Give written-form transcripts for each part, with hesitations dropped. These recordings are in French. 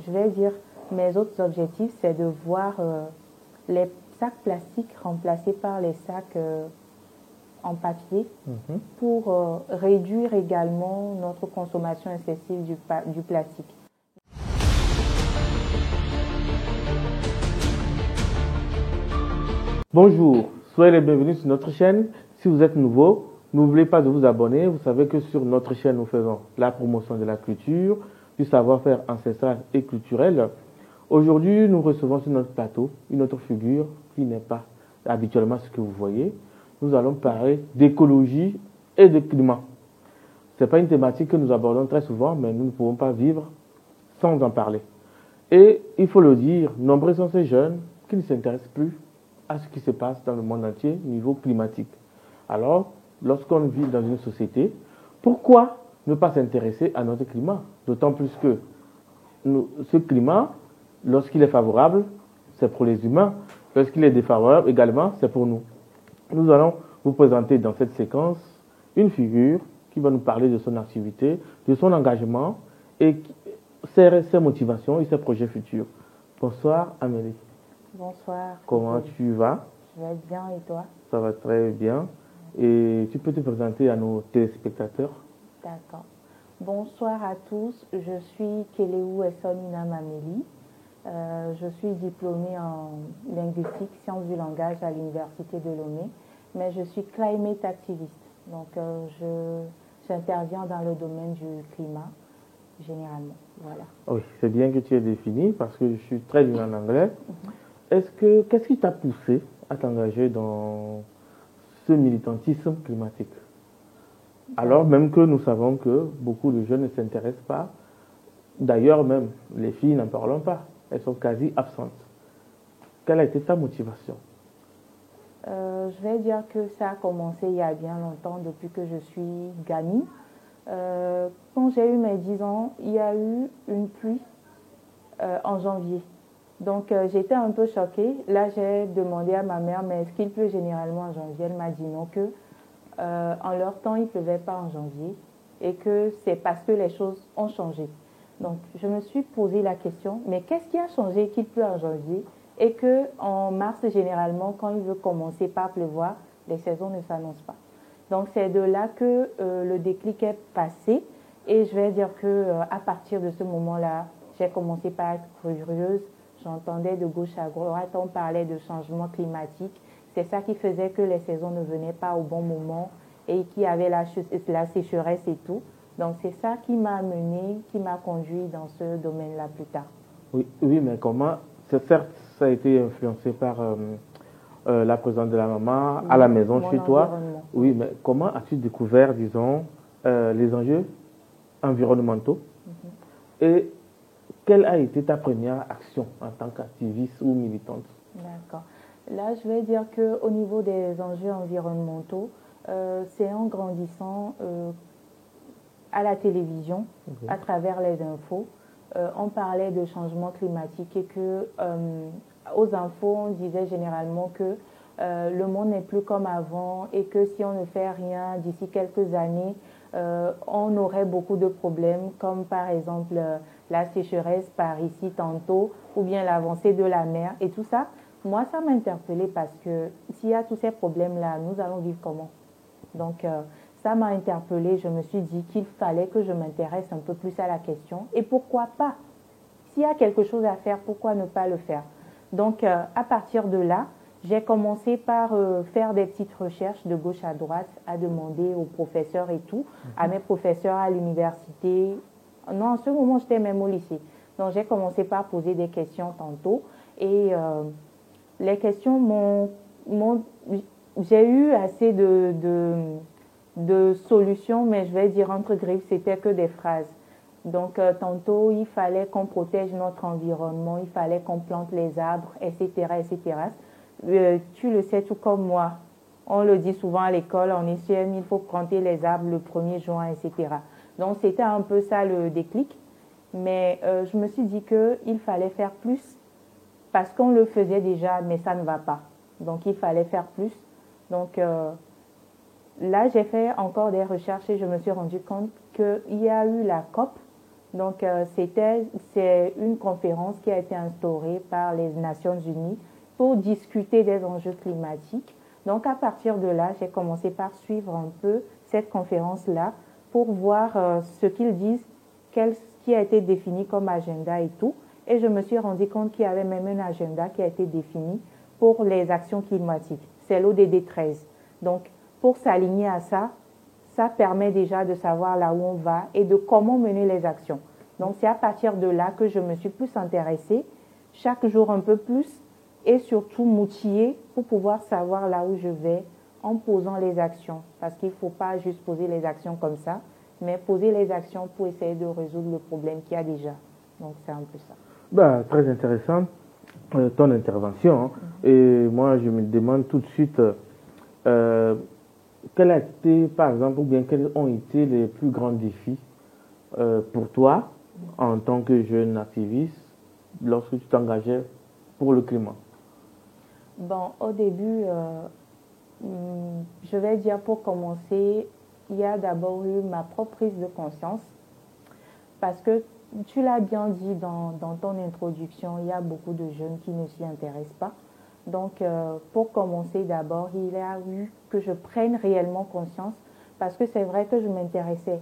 je vais dire, mes autres objectifs, c'est de voir les sacs plastiques remplacés par les sacs en papier pour réduire également notre consommation excessive du plastique. Bonjour, soyez les bienvenus sur notre chaîne. Si vous êtes nouveau, n'oubliez pas de vous abonner. Vous savez que sur notre chaîne, nous faisons la promotion de la culture, du savoir-faire ancestral et culturel. Aujourd'hui, nous recevons sur notre plateau une autre figure qui n'est pas habituellement ce que vous voyez. Nous allons parler d'écologie et de climat. Ce n'est pas une thématique que nous abordons très souvent, mais nous ne pouvons pas vivre sans en parler. Et il faut le dire, nombreux sont ces jeunes qui ne s'intéressent plus à ce qui se passe dans le monde entier au niveau climatique. Alors, lorsqu'on vit dans une société, pourquoi ne pas s'intéresser à notre climat? D'autant plus que ce climat, lorsqu'il est favorable, c'est pour les humains. Lorsqu'il est défavorable également, c'est pour nous. Nous allons vous présenter dans cette séquence une figure qui va nous parler de son activité, de son engagement et ses motivations et ses projets futurs. Bonsoir Amélie. Bonsoir. Comment tu vas? Je vais bien et toi? Ça va très bien. Et tu peux te présenter à nos téléspectateurs? D'accord. Bonsoir à tous. Je suis Keleou Essoninam Amélie. Je suis diplômée en linguistique, sciences du langage à l'Université de Lomé, mais je suis climate activiste. Donc, j'interviens dans le domaine du climat, généralement. Voilà. Oui, c'est bien que tu aies défini parce que je suis très nul en anglais. Qu'est-ce qui t'a poussé à t'engager dans ce militantisme climatique? Alors même que nous savons que beaucoup de jeunes ne s'intéressent pas. D'ailleurs, même les filles n'en parlons pas. Elles sont quasi absentes. Quelle a été ta motivation? Je vais dire que ça a commencé il y a bien longtemps, depuis que je suis gamine. Quand j'ai eu mes 10 ans, il y a eu une pluie en janvier. Donc, j'étais un peu choquée. Là, j'ai demandé à ma mère, mais est-ce qu'il pleut généralement en janvier? Elle m'a dit non, que en leur temps, il ne pleuvait pas en janvier et que c'est parce que les choses ont changé. Donc, je me suis posé la question, mais qu'est-ce qui a changé qu'il pleut en janvier et qu'en mars, généralement, quand il veut commencer par pleuvoir, les saisons ne s'annoncent pas. Donc, c'est de là que le déclic est passé et je vais dire qu'à partir de ce moment-là, j'ai commencé par être curieuse. J'entendais de gauche à droite, on parlait de changement climatique. C'est ça qui faisait que les saisons ne venaient pas au bon moment et qu'il y avait la sécheresse et tout. Donc, c'est ça qui m'a amené, qui m'a conduit dans ce domaine-là plus tard. Oui, mais comment? Certes, ça a été influencé par la présence de la maman à la maison chez toi. Oui, mais comment as-tu découvert, disons, les enjeux environnementaux et quelle a été ta première action en tant qu'activiste ou militante? D'accord. Là, je vais dire qu'au niveau des enjeux environnementaux, c'est en grandissant à la télévision, à travers les infos, on parlait de changement climatique et que aux infos, on disait généralement que le monde n'est plus comme avant et que si on ne fait rien d'ici quelques années, on aurait beaucoup de problèmes, comme par exemple la sécheresse par ici tantôt, ou bien l'avancée de la mer et tout ça. Moi, ça m'a interpellée parce que s'il y a tous ces problèmes-là, nous allons vivre comment? Donc, ça m'a interpellée. Je me suis dit qu'il fallait que je m'intéresse un peu plus à la question. Et pourquoi pas? S'il y a quelque chose à faire, pourquoi ne pas le faire? Donc, à partir de là, j'ai commencé par faire des petites recherches de gauche à droite, à demander aux professeurs et tout, à mes professeurs à l'université. Non, en ce moment, j'étais même au lycée. Donc, j'ai commencé par poser des questions tantôt. Et les questions j'ai eu assez de solutions, mais je vais dire entre griffes, c'était que des phrases. Donc, tantôt, il fallait qu'on protège notre environnement, il fallait qu'on plante les arbres, etc., etc. Tu le sais tout comme moi. On le dit souvent à l'école, en SEM, il faut planter les arbres le 1er juin, etc. Donc, c'était un peu ça le déclic. Mais je me suis dit qu'il fallait faire plus parce qu'on le faisait déjà, mais ça ne va pas. Donc, il fallait faire plus. Donc, là, j'ai fait encore des recherches et je me suis rendu compte qu'il y a eu la COP Donc, c'est une conférence qui a été instaurée par les Nations Unies pour discuter des enjeux climatiques. Donc, à partir de là, j'ai commencé par suivre un peu cette conférence-là pour voir ce qu'ils disent, ce qui a été défini comme agenda et tout. Et je me suis rendu compte qu'il y avait même un agenda qui a été défini pour les actions climatiques. C'est l'ODD 13. Donc, pour s'aligner à ça, ça permet déjà de savoir là où on va et de comment mener les actions. Donc, c'est à partir de là que je me suis plus intéressée, chaque jour un peu plus, et surtout m'outiller pour pouvoir savoir là où je vais en posant les actions. Parce qu'il ne faut pas juste poser les actions comme ça, mais poser les actions pour essayer de résoudre le problème qu'il y a déjà. Donc, c'est un peu ça. Bah, très intéressant ton intervention. Et moi, je me demande tout de suite quel a été, par exemple, ou bien quels ont été les plus grands défis pour toi en tant que jeune activiste lorsque tu t'engageais pour le climat? Bon, au début, je vais dire pour commencer, il y a d'abord eu ma propre prise de conscience parce que tu l'as bien dit dans ton introduction, il y a beaucoup de jeunes qui ne s'y intéressent pas. Donc, pour commencer d'abord, il a eu que je prenne réellement conscience parce que c'est vrai que je m'intéressais.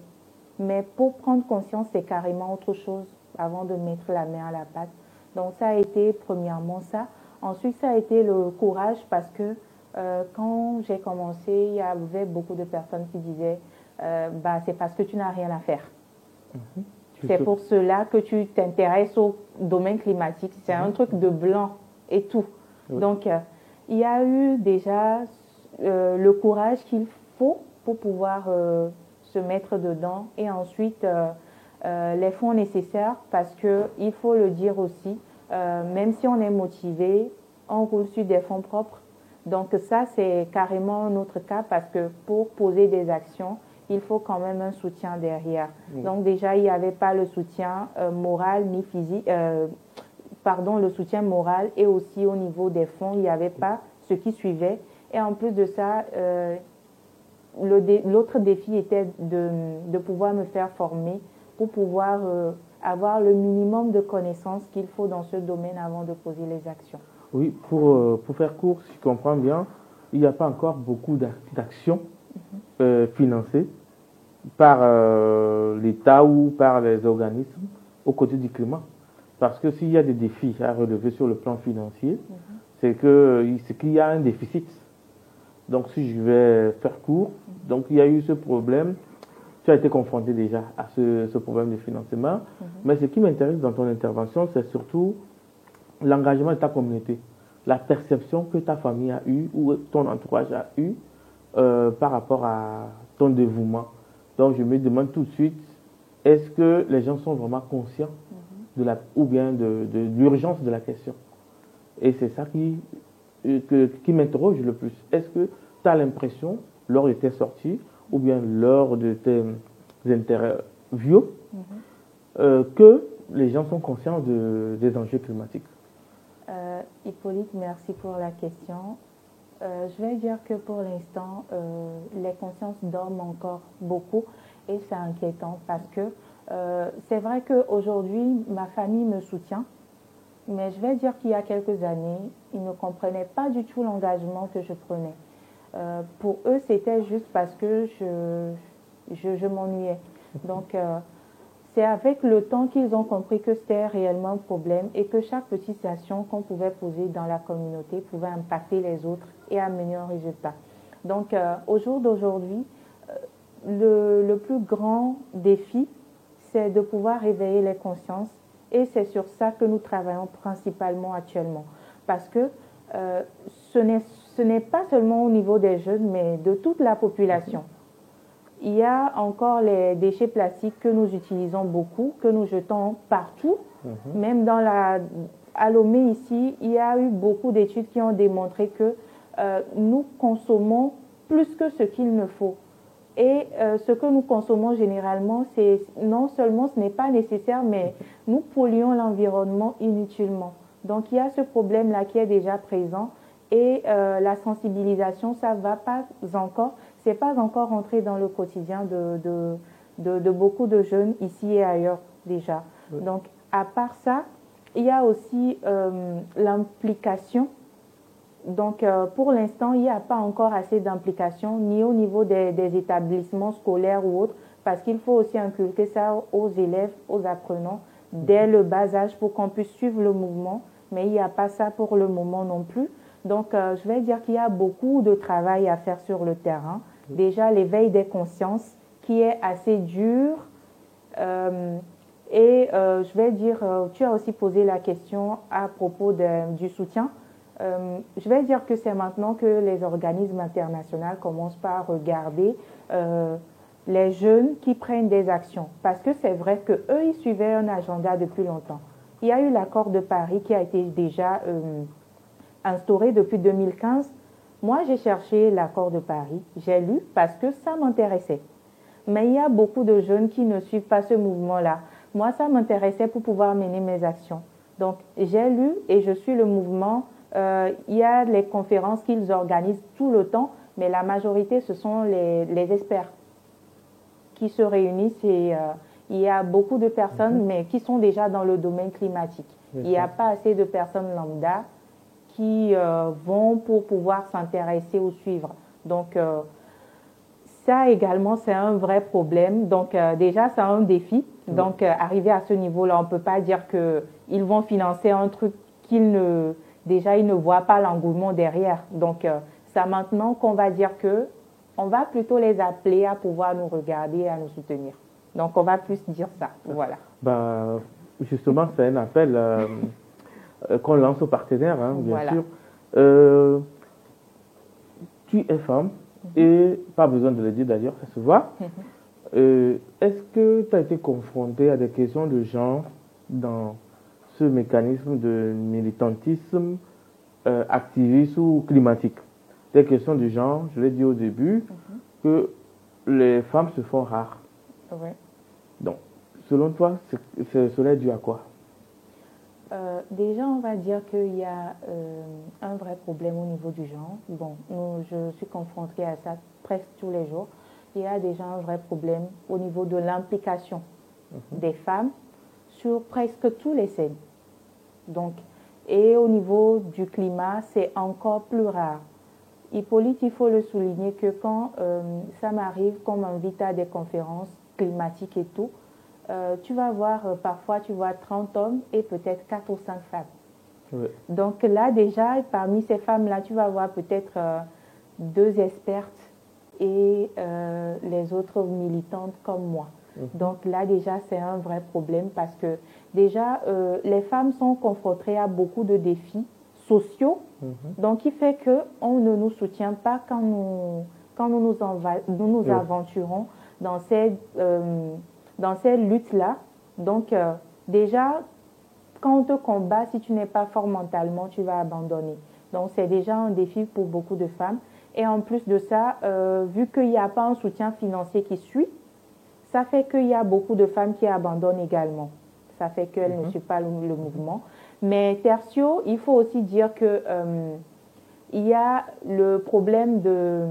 Mais pour prendre conscience, c'est carrément autre chose avant de mettre la main à la pâte. Donc, ça a été premièrement ça. Ensuite, ça a été le courage parce que quand j'ai commencé, il y avait beaucoup de personnes qui disaient c'est parce que tu n'as rien à faire. C'est pour cela que tu t'intéresses au domaine climatique. C'est un truc de blanc et tout. Donc, il y a eu déjà le courage qu'il faut pour pouvoir se mettre dedans et ensuite les fonds nécessaires parce qu'il faut le dire aussi, même si on est motivé, on roule sur des fonds propres. Donc ça, c'est carrément notre cas parce que pour poser des actions, il faut quand même un soutien derrière. Donc déjà, il n'y avait pas le soutien moral ni physique, le soutien moral et aussi au niveau des fonds, il n'y avait pas ce qui suivait. Et en plus de ça, l'autre défi était de pouvoir me faire former pour pouvoir avoir le minimum de connaissances qu'il faut dans ce domaine avant de poser les actions. Oui, pour faire court, si je comprends bien, il n'y a pas encore beaucoup d'actions financées par l'État ou par les organismes aux côtés du climat. Parce que s'il y a des défis à relever sur le plan financier, c'est qu'il y a un déficit. Donc, si je vais faire court, donc il y a eu ce problème. Tu as été confronté déjà à ce problème de financement. Mais ce qui m'intéresse dans ton intervention, c'est surtout l'engagement de ta communauté, la perception que ta famille a eue ou ton entourage a eue par rapport à ton dévouement. Donc, je me demande tout de suite, est-ce que les gens sont vraiment conscients de l'urgence de la question? Et c'est ça qui m'interroge le plus. Est-ce que tu as l'impression, lors de tes sorties, ou bien lors de tes interviews, que les gens sont conscients des enjeux climatiques? Hippolyte, merci pour la question. Je vais dire que pour l'instant, les consciences dorment encore beaucoup et c'est inquiétant parce que c'est vrai qu'aujourd'hui, ma famille me soutient, mais je vais dire qu'il y a quelques années, ils ne comprenaient pas du tout l'engagement que je prenais. Pour eux, c'était juste parce que je m'ennuyais. Donc, c'est avec le temps qu'ils ont compris que c'était réellement un problème et que chaque petite action qu'on pouvait poser dans la communauté pouvait impacter les autres et amener un résultat. Donc, au jour d'aujourd'hui, le plus grand défi, c'est de pouvoir réveiller les consciences et c'est sur ça que nous travaillons principalement actuellement. Parce que ce n'est pas seulement au niveau des jeunes, mais de toute la population. Il y a encore les déchets plastiques que nous utilisons beaucoup, que nous jetons partout. Même à Lomé ici, il y a eu beaucoup d'études qui ont démontré que nous consommons plus que ce qu'il ne faut. Et ce que nous consommons généralement, non seulement ce n'est pas nécessaire, mais nous polluons l'environnement inutilement. Donc il y a ce problème-là qui est déjà présent et la sensibilisation, ça ne va pas encore, c'est pas encore entré dans le quotidien de beaucoup de jeunes ici et ailleurs. déjà. Oui. Donc, à part ça, il y a aussi l'implication. Donc, pour l'instant, il n'y a pas encore assez d'implication, ni au niveau des établissements scolaires ou autres, parce qu'il faut aussi inculquer ça aux élèves, aux apprenants, dès le bas âge pour qu'on puisse suivre le mouvement. Mais il n'y a pas ça pour le moment non plus. Donc, je vais dire qu'il y a beaucoup de travail à faire sur le terrain. Déjà, l'éveil des consciences, qui est assez dur. Je vais dire, tu as aussi posé la question à propos du soutien. Je vais dire que c'est maintenant que les organismes internationaux commencent par regarder les jeunes qui prennent des actions. Parce que c'est vrai qu'eux, ils suivaient un agenda depuis longtemps. Il y a eu l'accord de Paris qui a été déjà instauré depuis 2015. Moi, j'ai cherché l'accord de Paris, j'ai lu parce que ça m'intéressait. Mais il y a beaucoup de jeunes qui ne suivent pas ce mouvement-là. Moi, ça m'intéressait pour pouvoir mener mes actions. Donc, j'ai lu et je suis le mouvement. Il y a les conférences qu'ils organisent tout le temps, mais la majorité, ce sont les experts qui se réunissent et il y a beaucoup de personnes, mais qui sont déjà dans le domaine climatique. Il n'y a pas assez de personnes lambda qui vont pour pouvoir s'intéresser ou suivre. Donc, ça également, c'est un vrai problème. Donc, déjà, c'est un défi. Donc, arriver à ce niveau-là, on ne peut pas dire qu'ils vont financer un truc déjà, ils ne voient pas l'engouement derrière. Donc, c'est maintenant qu'on va dire on va plutôt les appeler à pouvoir nous regarder et à nous soutenir. Donc, on va plus dire ça. Voilà. Bah, justement, c'est un appel qu'on lance aux partenaires, hein, bien voilà. sûr. Tu es femme, et pas besoin de le dire d'ailleurs, ça se voit. Est-ce que tu as été confrontée à des questions de genre dans ce mécanisme de militantisme activiste ou climatique? Des questions du genre, je l'ai dit au début, que les femmes se font rares. Oui. Donc, selon toi, cela est dû à quoi? Déjà, on va dire qu'il y a un vrai problème au niveau du genre. Bon, je suis confrontée à ça presque tous les jours. Il y a déjà un vrai problème au niveau de l'implication des femmes sur presque tous les scènes. Donc, et au niveau du climat, c'est encore plus rare. Hippolyte, il faut le souligner que quand ça m'arrive qu'on m'invite à des conférences climatiques et tout, tu vas voir, parfois tu vois 30 hommes et peut-être 4 ou 5 femmes. Oui. Donc là déjà, parmi ces femmes-là, tu vas voir peut-être 2 expertes et les autres militantes comme moi. Donc là déjà, c'est un vrai problème parce que déjà, les femmes sont confrontées à beaucoup de défis sociaux, donc il fait qu'on ne nous soutient pas quand nous aventurons dans ces luttes-là. Donc, déjà, quand on te combat, si tu n'es pas fort mentalement, tu vas abandonner. Donc, c'est déjà un défi pour beaucoup de femmes. Et en plus de ça, vu qu'il n'y a pas un soutien financier qui suit, ça fait qu'il y a beaucoup de femmes qui abandonnent également. Ça fait qu'elles ne suivent pas le mouvement. Mais tertio, il faut aussi dire que il y a le problème de...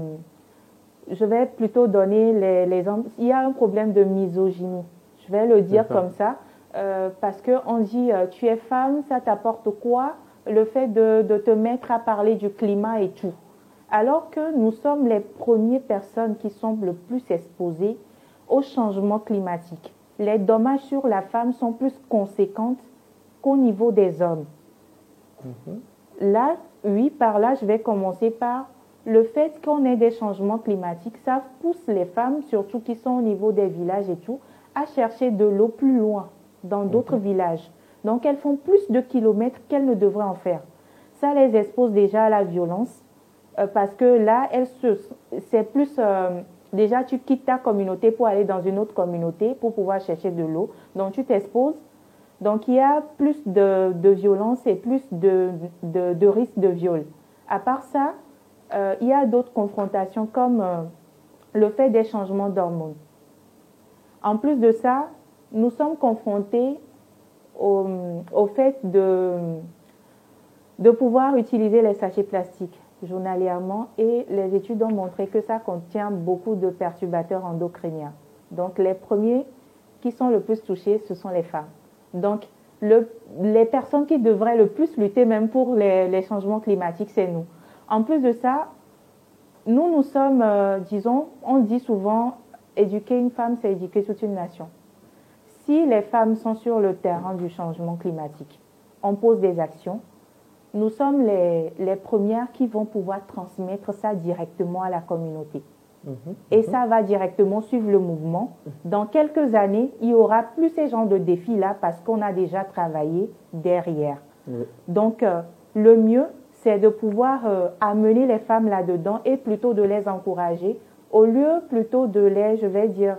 Je vais plutôt donner les il y a un problème de misogynie. Je vais le dire comme ça, parce qu'on dit tu es femme, ça t'apporte quoi? Le fait de te mettre à parler du climat et tout. Alors que nous sommes les premières personnes qui sont le plus exposées au changement climatique. Les dommages sur la femme sont plus conséquents qu'au niveau des hommes. Là, oui, par là, je vais commencer par le fait qu'on ait des changements climatiques. Ça pousse les femmes, surtout qui sont au niveau des villages et tout, à chercher de l'eau plus loin, dans d'autres villages. Donc, elles font plus de kilomètres qu'elles ne devraient en faire. Ça les expose déjà à la violence, parce que là, c'est plus... déjà, tu quittes ta communauté pour aller dans une autre communauté pour pouvoir chercher de l'eau. Donc, tu t'exposes. Donc, il y a plus de violence et plus de risques de viol. À part ça, il y a d'autres confrontations comme le fait des changements d'hormones. En plus de ça, nous sommes confrontés au fait de pouvoir utiliser les sachets plastiques journalièrement et les études ont montré que ça contient beaucoup de perturbateurs endocriniens. Donc, les premiers qui sont le plus touchées, ce sont les femmes. Donc, les personnes qui devraient le plus lutter même pour les changements climatiques, c'est nous. En plus de ça, nous sommes, disons, on dit souvent, éduquer une femme, c'est éduquer toute une nation. Si les femmes sont sur le terrain du changement climatique, on pose des actions, nous sommes les premières qui vont pouvoir transmettre ça directement à la communauté. Et ça va directement suivre le mouvement. Dans quelques années, il y aura plus ces genres de défis-là parce qu'on a déjà travaillé derrière. Donc, le mieux, c'est de pouvoir amener les femmes là-dedans et plutôt de les encourager au lieu plutôt de les, je vais dire,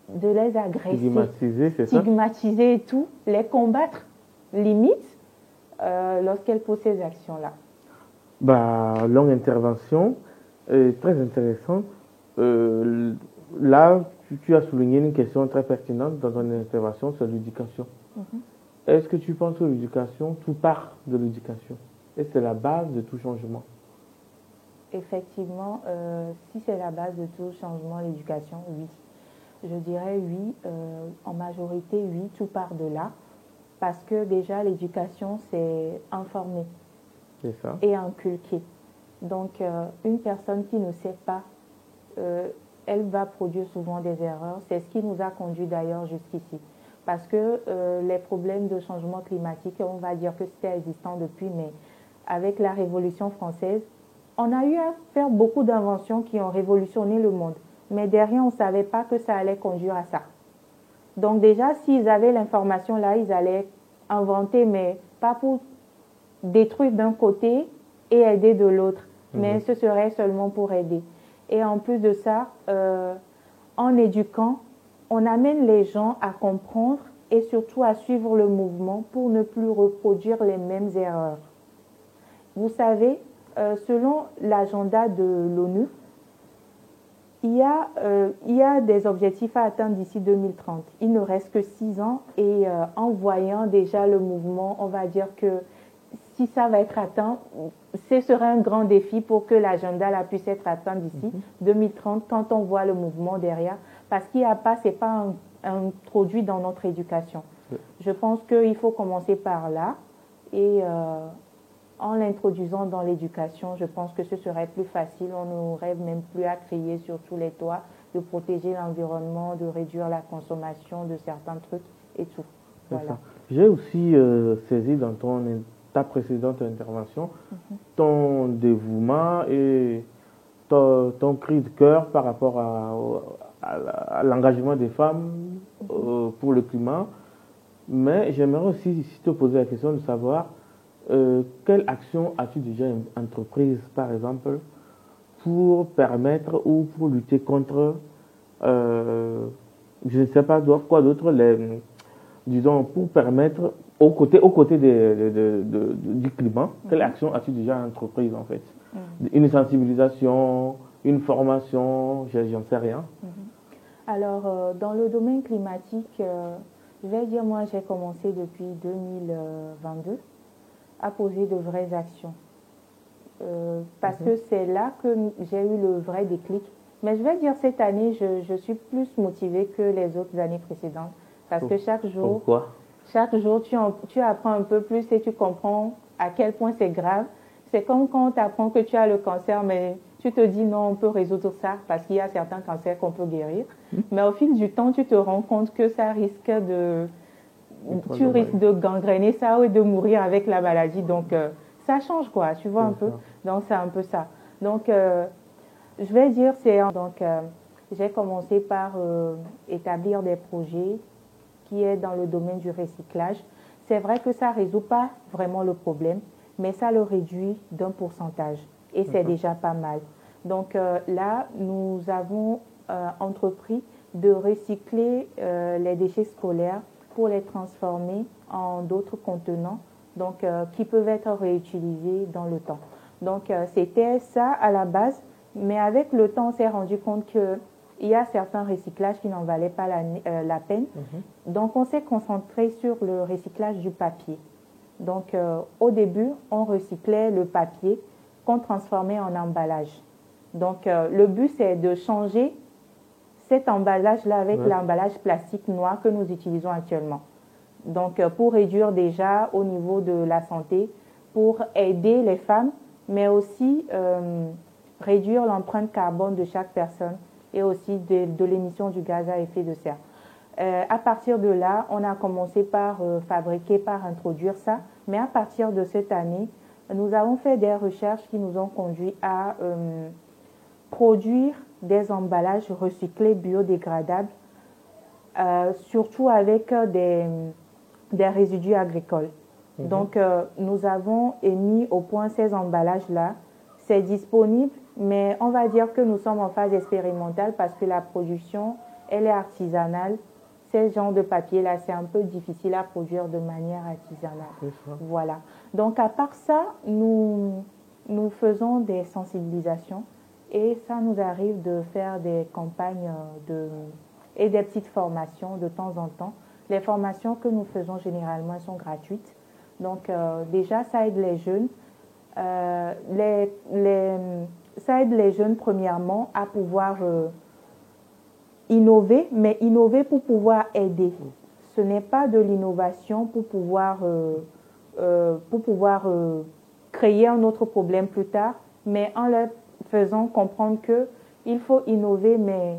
de les agresser, stigmatiser et tout, les combattre, limite, lorsqu'elles posent ces actions-là. Longue intervention, très intéressante. Là, tu as souligné une question très pertinente dans ton intervention, c'est l'éducation. Est-ce que tu penses que l'éducation, tout part de l'éducation et c'est la base de tout changement? Effectivement, si c'est la base de tout changement, l'éducation, oui. Je dirais oui, en majorité, oui, tout part de là. Parce que déjà, l'éducation, c'est informer et inculquer. Donc, une personne qui ne sait pas, elle va produire souvent des erreurs. C'est ce qui nous a conduit d'ailleurs jusqu'ici. Parce que les problèmes de changement climatique, on va dire que c'était existant depuis, mais avec la Révolution française, on a eu à faire beaucoup d'inventions qui ont révolutionné le monde. Mais derrière, on ne savait pas que ça allait conduire à ça. Donc déjà, s'ils avaient l'information là, ils allaient inventer, mais pas pour détruire d'un côté et aider de l'autre, mais ce serait seulement pour aider. Et en plus de ça, en éduquant, on amène les gens à comprendre et surtout à suivre le mouvement pour ne plus reproduire les mêmes erreurs. Vous savez, selon l'agenda de l'ONU, il y a des objectifs à atteindre d'ici 2030. Il ne reste que 6 ans et en voyant déjà le mouvement, on va dire que si ça va être atteint, ce serait un grand défi pour que l'agenda puisse être atteint d'ici 2030 quand on voit le mouvement derrière. Parce qu'il n'y a pas, c'est pas introduit dans notre éducation. Je pense qu'il faut commencer par là et en l'introduisant dans l'éducation, je pense que ce serait plus facile. On n'aurait même plus à crier sur tous les toits de protéger l'environnement, de réduire la consommation de certains trucs et tout. Voilà. J'ai aussi saisi dans ta précédente intervention ton dévouement et ton cri de cœur par rapport à l'engagement des femmes pour le climat. Mais j'aimerais aussi te poser la question de savoir quelle action as-tu déjà entreprise, par exemple, pour permettre ou pour lutter contre, je ne sais pas quoi d'autre, disons, pour permettre, aux côtés du climat, quelle action as-tu déjà entreprise, en fait? Une sensibilisation, une formation, j'en sais rien. Alors, dans le domaine climatique, je vais dire, moi, j'ai commencé depuis 2022 à poser de vraies actions. Parce que c'est là que j'ai eu le vrai déclic. Mais je vais dire, cette année, je suis plus motivée que les autres années précédentes. Parce que chaque jour, tu apprends un peu plus et tu comprends à quel point c'est grave. C'est comme quand tu apprends que tu as le cancer, mais tu te dis non, on peut résoudre ça parce qu'il y a certains cancers qu'on peut guérir. Mais au fil du temps, tu te rends compte que ça risque tu risques de gangréner ça ou de mourir avec la maladie. Donc, ça change quoi, tu vois un peu. Donc, c'est un peu ça. Donc, je vais dire, j'ai commencé par établir des projets qui est dans le domaine du recyclage. C'est vrai que ça ne résout pas vraiment le problème, mais ça le réduit d'un pourcentage. Et c'est déjà pas mal. Donc là, nous avons entrepris de recycler les déchets scolaires pour les transformer en d'autres contenants donc, qui peuvent être réutilisés dans le temps. Donc c'était ça à la base, mais avec le temps, on s'est rendu compte qu'il y a certains recyclages qui n'en valaient pas la peine. Donc on s'est concentré sur le recyclage du papier. Donc au début, on recyclait le papier qu'on transformait en emballage. Donc le but, c'est de changer cet emballage-là avec Ouais. l'emballage plastique noir que nous utilisons actuellement. Donc, pour réduire déjà au niveau de la santé, pour aider les femmes, mais aussi réduire l'empreinte carbone de chaque personne et aussi de l'émission du gaz à effet de serre. À partir de là, on a commencé par fabriquer, par introduire ça, mais à partir de cette année, nous avons fait des recherches qui nous ont conduit à produire des emballages recyclés biodégradables, surtout avec des résidus agricoles. Donc, nous avons mis au point ces emballages-là. C'est disponible, mais on va dire que nous sommes en phase expérimentale parce que la production, elle est artisanale. Ces genres de papier-là, c'est un peu difficile à produire de manière artisanale. Voilà. Donc, à part ça, nous faisons des sensibilisations et ça nous arrive de faire des campagnes et des petites formations de temps en temps. Les formations que nous faisons généralement sont gratuites. Donc, déjà, ça aide les jeunes. Ça aide les jeunes, premièrement, à pouvoir innover, mais innover pour pouvoir aider. Ce n'est pas de l'innovation pour pouvoir créer un autre problème plus tard, mais en leur faisant comprendre qu'il faut innover, mais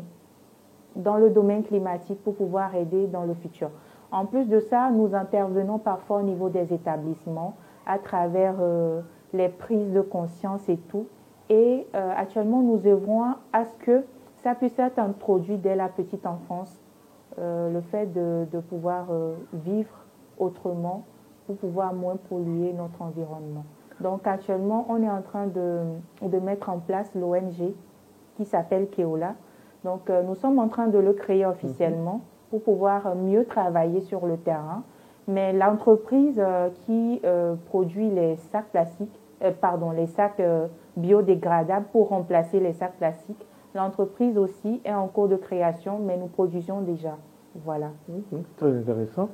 dans le domaine climatique pour pouvoir aider dans le futur. En plus de ça, nous intervenons parfois au niveau des établissements à travers les prises de conscience et tout. Et actuellement, nous œuvrons à ce que ça puisse être introduit dès la petite enfance, le fait de pouvoir vivre autrement pour pouvoir moins polluer notre environnement. Donc actuellement, on est en train de mettre en place l'ONG qui s'appelle Keola. Donc nous sommes en train de le créer officiellement pour pouvoir mieux travailler sur le terrain. Mais l'entreprise qui produit les sacs plastiques, les sacs biodégradables pour remplacer les sacs plastiques, l'entreprise aussi est en cours de création, mais nous produisons déjà. Voilà. Très intéressant.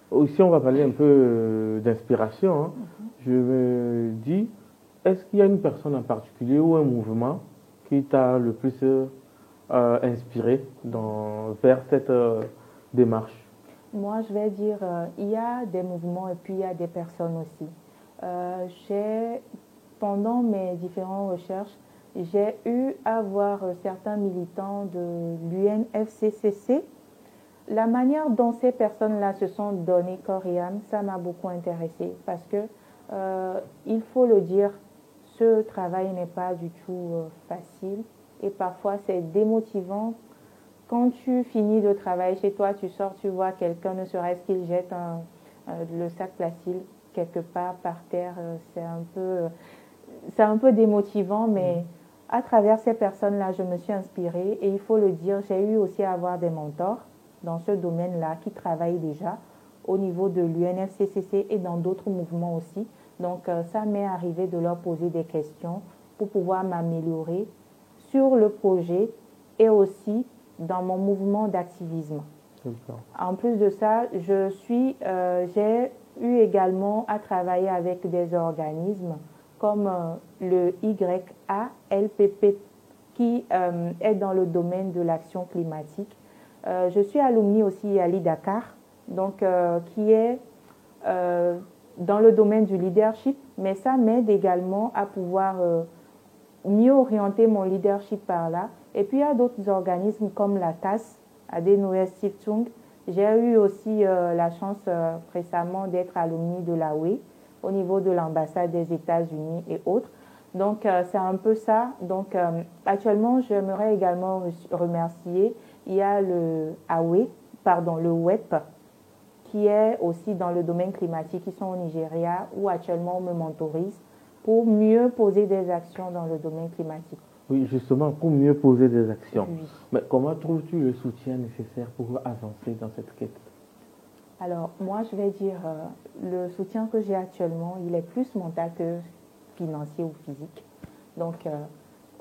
Aussi, on va parler un peu d'inspiration. Hein. Je me dis, est-ce qu'il y a une personne en particulier ou un mouvement qui t'a le plus inspiré vers cette démarche? Moi, je vais dire, il y a des mouvements et puis il y a des personnes aussi. Pendant mes différentes recherches, j'ai eu à voir certains militants de l'UNFCCC. La manière dont ces personnes-là se sont données corps et âme, ça m'a beaucoup intéressée parce que, il faut le dire, ce travail n'est pas du tout facile et parfois c'est démotivant. Quand tu finis de travailler chez toi, tu sors, tu vois quelqu'un, ne serait-ce qu'il jette le sac plastique quelque part par terre, c'est un peu démotivant, mais à travers ces personnes-là, je me suis inspirée et il faut le dire, j'ai eu aussi à avoir des mentors dans ce domaine-là qui travaillent déjà au niveau de l'UNFCCC et dans d'autres mouvements aussi. Donc, ça m'est arrivé de leur poser des questions pour pouvoir m'améliorer sur le projet et aussi dans mon mouvement d'activisme. En plus de ça, j'ai eu également à travailler avec des organismes comme le YALPP qui est dans le domaine de l'action climatique. Je suis alumni aussi à l'IDACAR, donc qui est dans le domaine du leadership, mais ça m'aide également à pouvoir mieux orienter mon leadership par là. Et puis il y a d'autres organismes comme la TAS, Adenoe Stiftung. J'ai eu aussi la chance récemment d'être alumni de la UE au niveau de l'ambassade des États-Unis et autres. Donc c'est un peu ça. Donc actuellement, j'aimerais également remercier. Il y a le WEP, qui est aussi dans le domaine climatique, qui sont au Nigeria, où actuellement on me mentorise pour mieux poser des actions dans le domaine climatique. Oui, justement, pour mieux poser des actions. Oui. Mais comment trouves-tu le soutien nécessaire pour avancer dans cette quête? Alors, moi, je vais dire, le soutien que j'ai actuellement, il est plus mental que financier ou physique. Donc,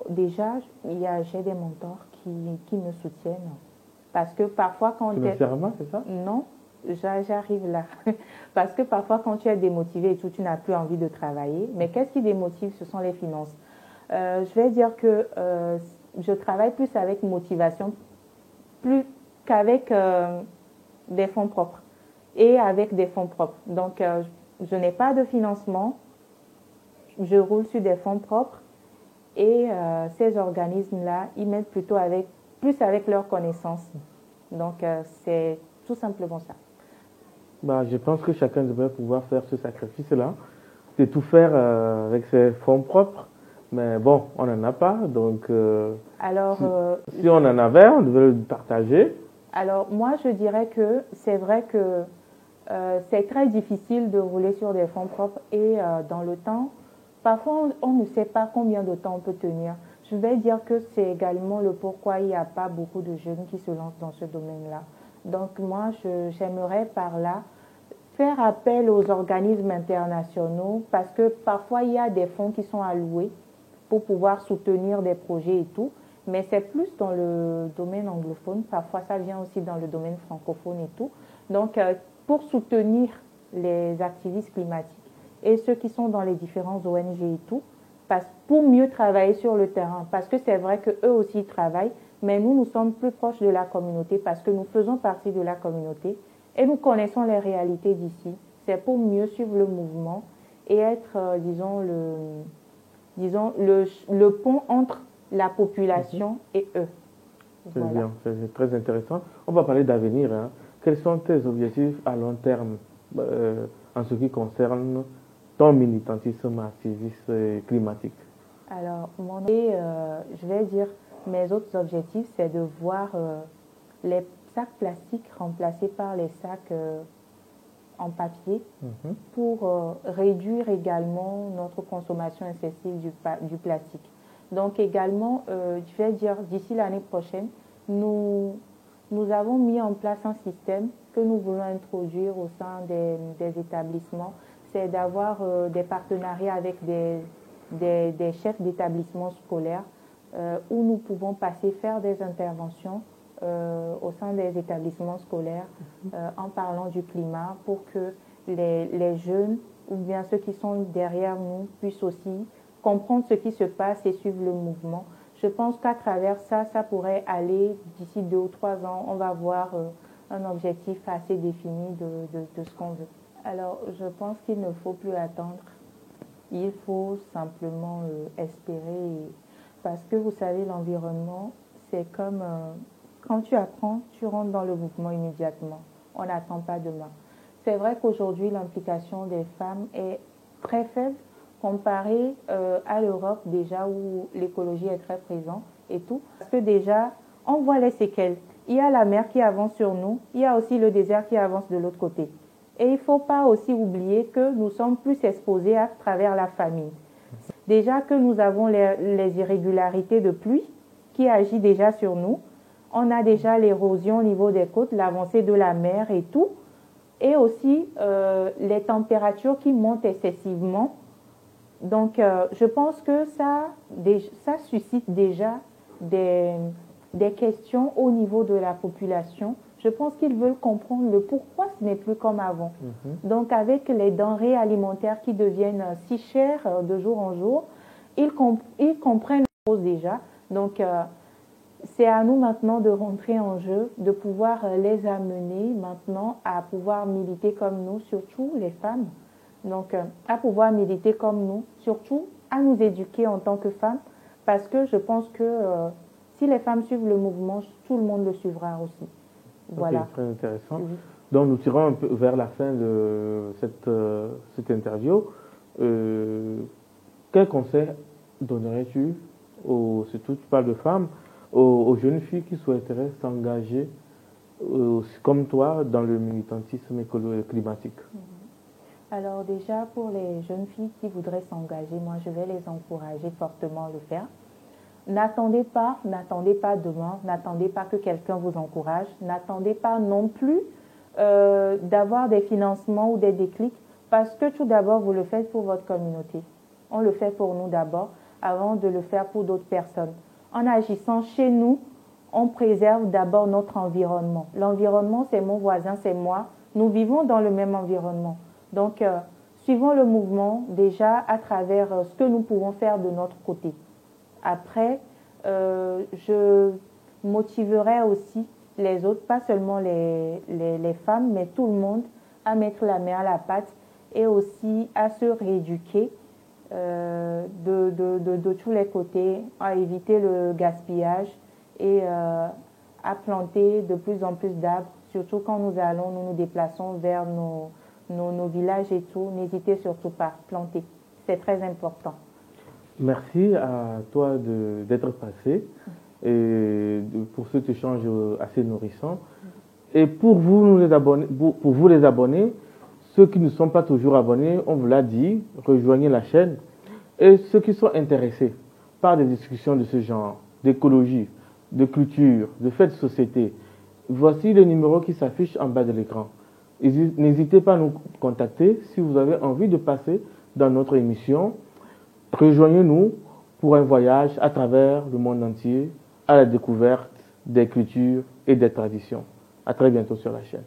déjà, j'ai des mentors qui me soutiennent. Parce que parfois, quand Financièrement, c'est ça? Non, j'arrive là. Parce que parfois, quand tu es démotivé et tout, tu n'as plus envie de travailler. Mais qu'est-ce qui démotive? Ce sont les finances. Je vais dire que je travaille plus avec motivation plus qu'avec des fonds propres et avec des fonds propres. Donc, je n'ai pas de financement, je roule sur des fonds propres et ces organismes-là, ils m'aident plutôt plus avec leurs connaissances. Donc, c'est tout simplement ça. Bah, je pense que chacun devrait pouvoir faire ce sacrifice-là, de tout faire avec ses fonds propres. Mais bon, on n'en a pas, donc Alors, si on en avait, on devait le partager. Alors, moi, je dirais que c'est vrai que c'est très difficile de rouler sur des fonds propres et dans le temps, parfois on ne sait pas combien de temps on peut tenir. Je vais dire que c'est également le pourquoi il n'y a pas beaucoup de jeunes qui se lancent dans ce domaine-là. Donc moi, j'aimerais par là faire appel aux organismes internationaux parce que parfois il y a des fonds qui sont alloués pour pouvoir soutenir des projets et tout, mais c'est plus dans le domaine anglophone. Parfois ça vient aussi dans le domaine francophone et tout. Donc pour soutenir les activistes climatiques et ceux qui sont dans les différents ONG et tout, pour mieux travailler sur le terrain. Parce que c'est vrai qu'eux aussi travaillent, mais nous sommes plus proches de la communauté parce que nous faisons partie de la communauté et nous connaissons les réalités d'ici. C'est pour mieux suivre le mouvement et être, disons, le pont entre la population et eux. C'est bien, c'est très intéressant. On va parler d'avenir. Hein. Quels sont tes objectifs à long terme en ce qui concerne ton militantisme activiste climatique? Alors, je vais dire, mes autres objectifs, c'est de voir les sacs plastiques remplacés par les sacs en papier pour réduire également notre consommation excessive du plastique. Donc également, je vais dire, d'ici l'année prochaine, nous avons mis en place un système que nous voulons introduire au sein des établissements, c'est d'avoir des partenariats avec des chefs d'établissements scolaires où nous pouvons faire des interventions au sein des établissements scolaires en parlant du climat pour que les jeunes ou bien ceux qui sont derrière nous puissent aussi comprendre ce qui se passe et suivre le mouvement. Je pense qu'à travers ça, ça pourrait aller d'ici 2 ou 3 ans, on va avoir un objectif assez défini de ce qu'on veut. Alors, je pense qu'il ne faut plus attendre. Il faut simplement espérer. Parce que vous savez, l'environnement, c'est comme quand tu apprends, tu rentres dans le mouvement immédiatement. On n'attend pas demain. C'est vrai qu'aujourd'hui, l'implication des femmes est très faible comparée à l'Europe déjà où l'écologie est très présente et tout. Parce que déjà, on voit les séquelles. Il y a la mer qui avance sur nous, il y a aussi le désert qui avance de l'autre côté. Et il ne faut pas aussi oublier que nous sommes plus exposés à travers la famine. Déjà que nous avons les irrégularités de pluie qui agit déjà sur nous. On a déjà l'érosion au niveau des côtes, l'avancée de la mer et tout. Et aussi les températures qui montent excessivement. Donc, je pense que ça suscite déjà des questions au niveau de la population. Je pense qu'ils veulent comprendre le pourquoi ce n'est plus comme avant. Donc, avec les denrées alimentaires qui deviennent si chères de jour en jour, ils comprennent la cause déjà. Donc, c'est à nous maintenant de rentrer en jeu, de pouvoir les amener maintenant à pouvoir militer comme nous, surtout les femmes. Donc, à pouvoir militer comme nous, surtout à nous éduquer en tant que femmes, parce que je pense que si les femmes suivent le mouvement, tout le monde le suivra aussi. Voilà. Okay, très intéressant. Donc, nous tirons un peu vers la fin de cette interview. Quel conseil donnerais-tu, surtout tu parles de femmes, aux jeunes filles qui souhaiteraient s'engager, comme toi, dans le militantisme climatique? Alors déjà, pour les jeunes filles qui voudraient s'engager, moi je vais les encourager fortement à le faire. N'attendez pas demain, n'attendez pas que quelqu'un vous encourage, n'attendez pas non plus d'avoir des financements ou des déclics, parce que tout d'abord, vous le faites pour votre communauté. On le fait pour nous d'abord, avant de le faire pour d'autres personnes. En agissant chez nous, on préserve d'abord notre environnement. L'environnement, c'est mon voisin, c'est moi. Nous vivons dans le même environnement. Donc, suivons le mouvement déjà à travers ce que nous pouvons faire de notre côté. Après, je motiverai aussi les autres, pas seulement les femmes, mais tout le monde, à mettre la main à la pâte et aussi à se rééduquer de tous les côtés, à éviter le gaspillage et à planter de plus en plus d'arbres, surtout quand nous nous déplaçons vers nos villages et tout. N'hésitez surtout pas, planter. C'est très important. Merci à toi d'être passé et pour cet échange assez nourrissant. Et pour vous, les abonnés, ceux qui ne sont pas toujours abonnés, on vous l'a dit, rejoignez la chaîne. Et ceux qui sont intéressés par des discussions de ce genre, d'écologie, de culture, de faits de société, voici le numéro qui s'affiche en bas de l'écran. N'hésitez pas à nous contacter si vous avez envie de passer dans notre émission. Rejoignez-nous pour un voyage à travers le monde entier à la découverte des cultures et des traditions. À très bientôt sur la chaîne.